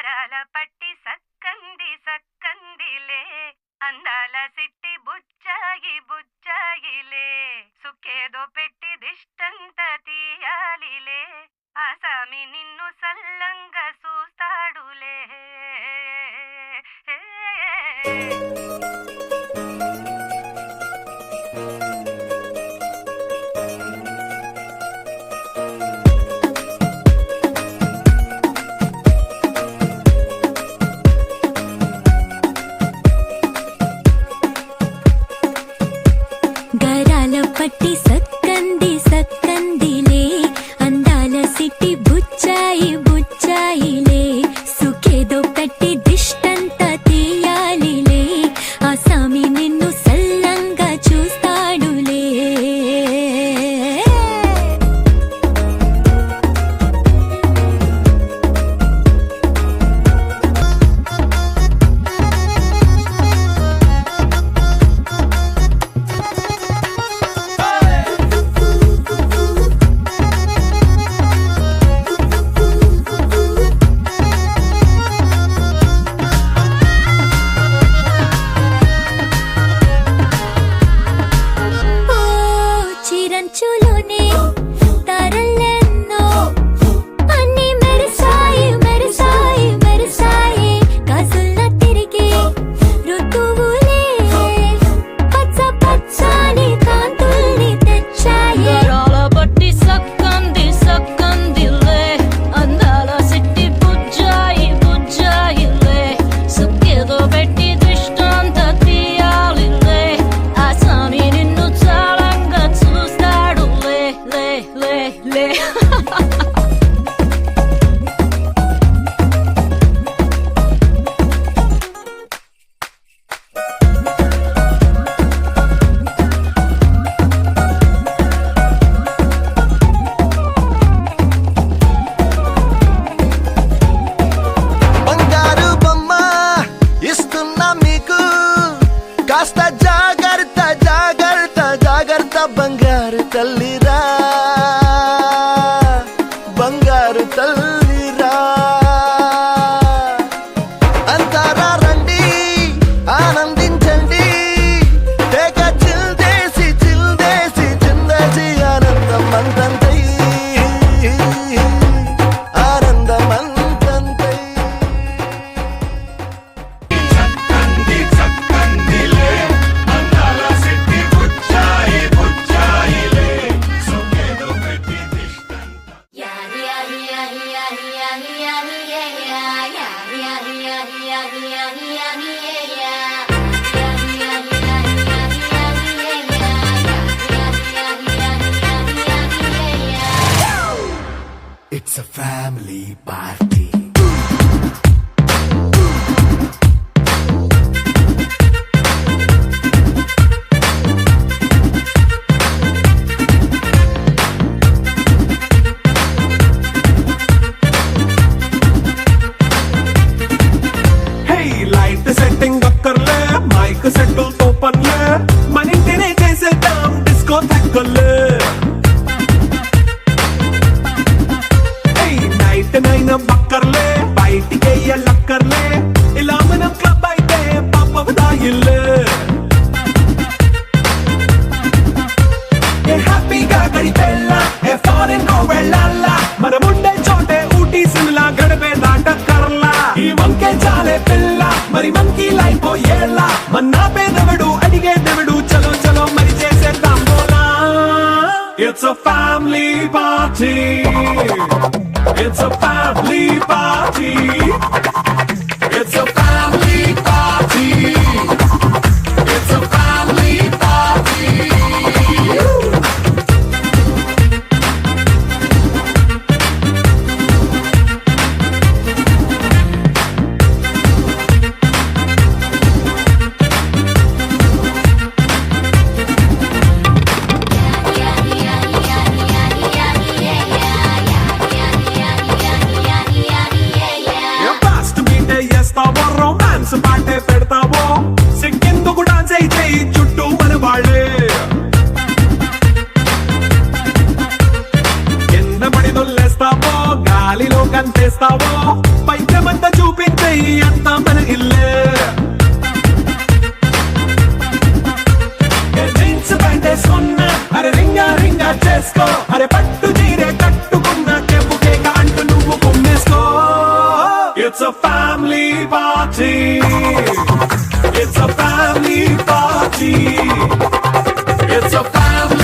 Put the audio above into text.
గారాల పట్టి సక్కంది సక్కందిలే అందాల సిట్టి బుచ్చాయి బుచ్చాయిలే సుఖేదో పెట్టి దిష్టంత తీయాలిలే ఆసామి నిన్ను సల్లంగా చూస్తాడులే. గరాల పట్టి సక్కంది సక్కందిలే అందాల సిట్టి బుచ్చాయి బుచ్చాయిలే సుఖేదో పెట్టి దిష్టంత తీయాలిలే ఆసామి నిన్ను సల్లంగా చూస్తాడులే. చిరంచులోనే తారలెన్నో అన్ని మెరిసాయి మెరిసాయి మెరిసాయి కాసుల్లా తిరిగే ఋతువులే పచ్చ పచ్చని కాంతుల్ని తెచ్చాయి. గరాల పట్టి సక్కంది సక్కందిలే అందాల సిట్టి బుజ్జాయి బుజ్జాయిలే సుఖేదో పెట్టి దృష్టాంత తీయాలిలే ఆసామి నిన్ను చాలంగా చూస్తాడు లే లే లే లే. బంగారు బొమ్మ ఇస్తున్నా మీకు కాస్త జాగ్రత్త జాగ్రత్త జాగ్రత్త బంగారు తల్లిరా బంగారు తల్లిరా అంతారా రండి ఆనందించండి తెగ చిల్దేసి చిల్దేసి చిందేసి ఆనందం అంతంతై ఆనందం అంతంతై. It's a family party. Hey, light setting అక్కర్లే మైక్ సెట్టు తో పర్లే మన ఇంటినే చేసేద్దాం డిస్కో థక్కర్లే. నైట్ నైన్ బక్కర్లే బయటికి లక్కర్లే ఇలా మనం క్లబ్ అయితే పాపదాయిల్లే. ఏ హ్యాపీగా గడిపెళ్ళ ఏ ఫారెన్ నో వెళ్ళాల మనముండే చోటే ఊటీ సిమ్లా గడిపే దాటక్కర్లా ఈ వంకే చాలే పిల్ల మరి మంకీ లైఫ్ ఏళ్ళ మన్నా పేదవడు అడిగే దేవుడు చలో చలో మరి చేసేద్దాం బోలా. It's a family party. It's a family party. It's a family party. It's a family party. మన ఇల్లే జీన్స్ ప్యాంట్ వేసుకున్నా అరే రింగా రింగా చేసుకో అరే పట్టు చీరే కట్టుకున్న కేపు కేక అంటూ నువ్వు కుమ్మేసుకో It's a family party It's a family party It's a family